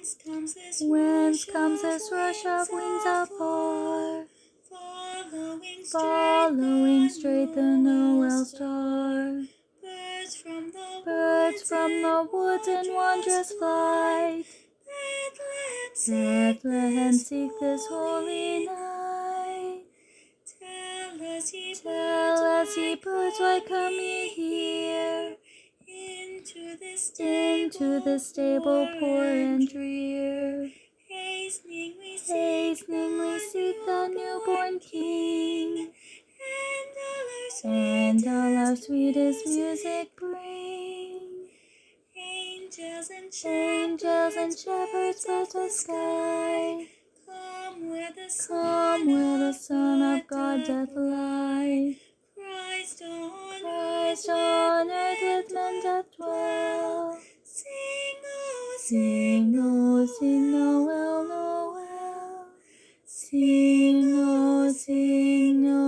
Whence comes this rush of wings afar? Following straight the Noel star. Birds from the woods in wondrous flight. Bethlehem seek this holy night. Tell us, ye birds, why come ye here? Into this stable poor and drear. Hastening we seek the newborn King, and all our sweetest music bring. Angels and shepherds bless the sky. Come where the Son of God doth lie. Christ on earth with men doth dwell. Sing, oh, sing, Noel, Noel. Sing, oh, sing, Noel.